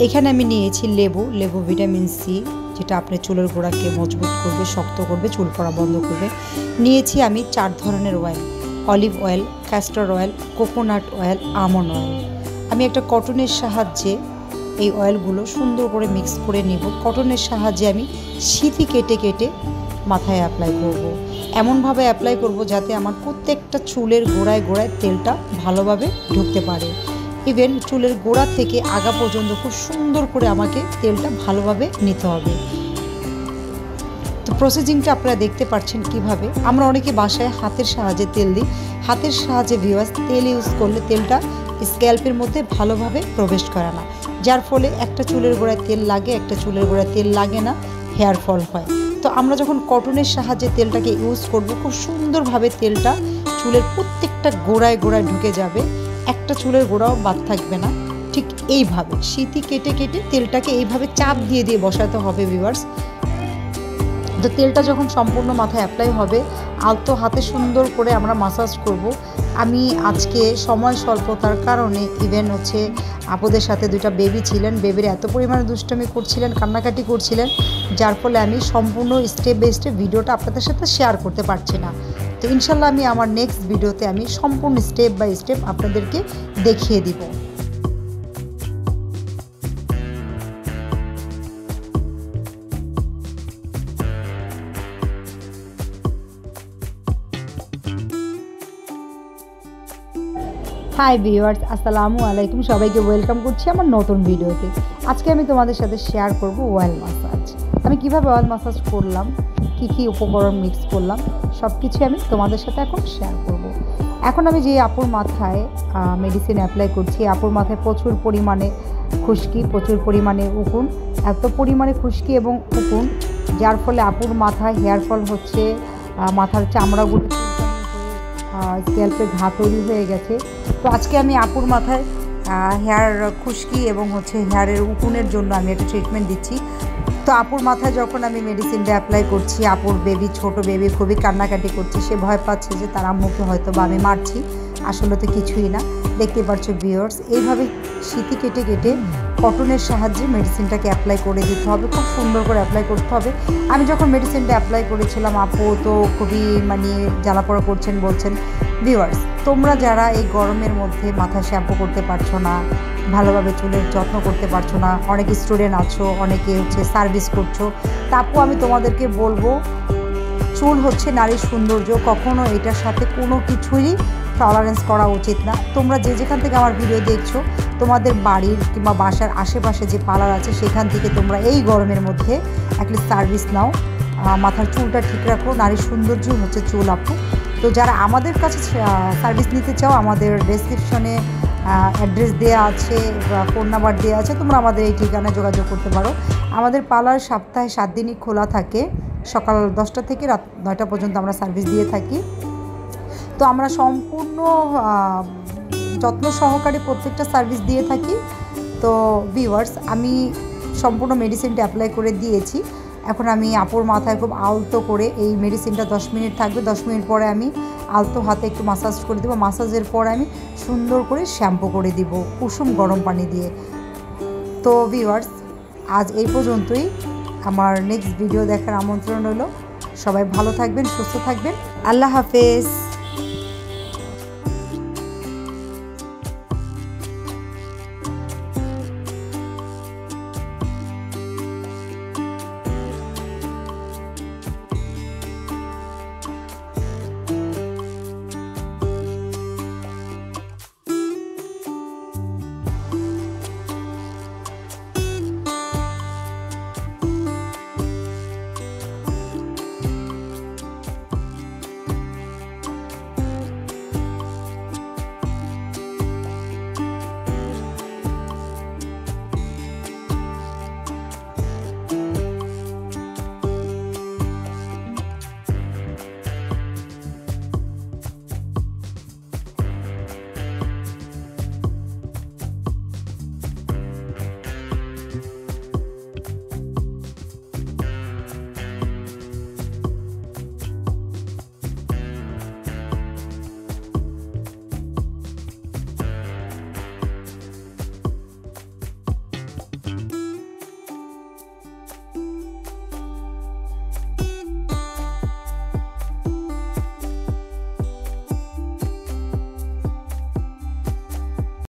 এখানে আমি নিয়েছি লেবু ভিটামিন সি, যেটা আপনার চুলের গোড়াকে মজবুত করবে, শক্ত করবে, চুল পড়া বন্ধ করবে। নিয়েছি আমি 4 ধরনের oil, olive oil, castor oil, coconut oil, almond oil. আমি একটা কটনের সাহায্যে এই অয়েলগুলো সুন্দর করে মিক্স করে নেব। কটনের সাহায্যে আমি সিথি কেটে কেটে মাথায় অ্যাপ্লাই করব। এমনভাবে অ্যাপ্লাই করব যাতে আমার প্রত্যেকটা চুলের গোড়ায় গোড়ায় তেলটা ভালোভাবে ঢুকতে পারে। ইভেন চুলের গোড়া থেকে আগা পর্যন্ত খুব সুন্দর করে আমাকে তেলটা ভালোভাবে নিতে হবে। তো প্রসেসিংটা আপনারা দেখতে পাচ্ছেন কিভাবে। আমরা অনেকে বাসায় হাতের সাহায্যে তেল দিই। হাতের সাহায্যে ভিউয়ার্স তেল ইউজ করলে তেলটা স্ক্যাল্পের মধ্যে ভালোভাবে প্রবেশ করে না, যার ফলে একটা চুলের গোড়ায় তেল লাগে, একটা চুলের গোড়ায় তেল লাগে না, হেয়ার ফল হয়। তো আমরা যখন কটনের সাহায্যে তেলটাকে ইউজ করব, খুব সুন্দরভাবে তেলটা চুলের প্রত্যেকটা গোড়ায় গোড়ায় ঢুকে যাবে, একটা চুলের গোড়াও বাদ থাকবে না। ঠিক এইভাবে সিথি কেটে কেটে তেলটাকে এইভাবে চাপ দিয়ে দিয়ে বসাতে হবে ভিউয়ার্স। তো তেলটা যখন সম্পূর্ণ মাথায় অ্যাপ্লাই হবে, আলতো হাতে সুন্দর করে আমরা মাসাজ করব। আমি আজকে সময় স্বল্পতার কারণে ইভেন হচ্ছে আপুদের সাথে 2টা বেবি ছিলেন, বেবির এত পরিমাণে দুষ্টামি করছিলেন, কান্নাকাটি করছিলেন, যার ফলে আমি সম্পূর্ণ স্টেপ বাই স্টেপ ভিডিওটা আপনাদের সাথে শেয়ার করতে পারছি না। তো ইনশাল্লাহ আমি আমার নেক্সট ভিডিওতে আমি সম্পূর্ণ স্টেপ বাই স্টেপ আপনাদেরকে দেখিয়ে দিব। হাই ভিউয়ার্স, আসসালামু আলাইকুম। সবাইকে ওয়েলকাম করছি আমার নতুন ভিডিওতে। আজকে আমি তোমাদের সাথে শেয়ার করব অয়েল মাসাজ। আমি কিভাবে অয়েল মাসাজ করলাম, কি উপকরণ মিক্স করলাম, সব কিছু আমি তোমাদের সাথে এখন শেয়ার করব। এখন আমি যে আপুর মাথায় মেডিসিন অ্যাপ্লাই করছি, আপুর মাথায় প্রচুর পরিমাণে খুশকি, প্রচুর পরিমাণে উকুন, এত পরিমাণে খুশকি এবং উকুন, যার ফলে আপুর মাথায় হেয়ার ফল হচ্ছে, মাথার চামড়াগুলো স্ক্যাল্পে ঘা তৈরি হয়ে গেছে। তো আজকে আমি আপুর মাথায় হেয়ার খুশকি এবং হচ্ছে হেয়ারের উকুনের জন্য আমি একটা ট্রিটমেন্ট দিচ্ছি। তো আপুর মাথায় যখন আমি মেডিসিনটা অ্যাপ্লাই করছি, আপুর বেবি, ছোট বেবি খুবই কান্নাকাটি করছে। সে ভয় পাচ্ছে যে তার আম্মুকে হয়তো বা আমি মারছি, আসলে তো কিছুই না। দেখতে পাচ্ছ ভিউয়ার্স, এইভাবে সিথি কেটে কেটে কটনের সাহায্যে মেডিসিনটাকে অ্যাপ্লাই করে দিতে হবে, খুব সুন্দর করে অ্যাপ্লাই করতে হবে। আমি যখন মেডিসিনটা অ্যাপ্লাই করেছিলাম, আপু তো খুবই জ্বালাপড়া করছেন, বলছেন ভিউয়ার্স তোমরা যারা এই গরমের মধ্যে মাথা শ্যাম্পু করতে পারছো না, ভালোভাবে চুলের যত্ন করতে পারছো না, অনেক স্টুডেন্ট আছো, অনেকে হচ্ছে সার্ভিস করছো, তা আপু আমি তোমাদেরকে বলবো, চুল হচ্ছে নারীর সৌন্দর্য, কখনো এটার সাথে কোনো কিছুই টলারেন্স করা উচিত না। তোমরা যে যেখান থেকে আমার ভিডিও দেখছো, তোমাদের বাড়ির কিংবা বাসার আশেপাশে যে পার্লার আছে সেখান থেকে তোমরা এই গরমের মধ্যে অ্যাটলিস্ট সার্ভিস নাও, মাথার চুলটা ঠিক রাখো। নারীর সৌন্দর্য হচ্ছে চুল আপু। তো যারা আমাদের কাছে সার্ভিস নিতে চাও, আমাদের ডেসক্রিপশনে অ্যাড্রেস দেওয়া আছে, ফোন নাম্বার দেওয়া আছে, তোমরা আমাদের এই ঠিকানায় যোগাযোগ করতে পারো। আমাদের পার্লার সপ্তাহে 7 দিনই খোলা থাকে, সকাল 10টা থেকে রাত 9টা পর্যন্ত আমরা সার্ভিস দিয়ে থাকি। তো আমরা সম্পূর্ণ যত্ন সহকারে প্রত্যেকটা সার্ভিস দিয়ে থাকি। তো ভিউয়ার্স, আমি সম্পূর্ণ মেডিসিনটা অ্যাপ্লাই করে দিয়েছি। এখন আমি আপুর মাথায় খুব আলতো করে এই মেডিসিনটা 10 মিনিট থাকবে, 10 মিনিট পরে আমি আলতো হাতে একটু মাসাজ করে দেবো। মাসাজের পরে আমি সুন্দর করে শ্যাম্পু করে দিব কুসুম গরম পানি দিয়ে। তো ভিউয়ার্স, আজ এই পর্যন্তই। আমার নেক্সট ভিডিও দেখার আমন্ত্রণ হলো। সবাই ভালো থাকবেন, সুস্থ থাকবেন। আল্লাহ হাফেজ।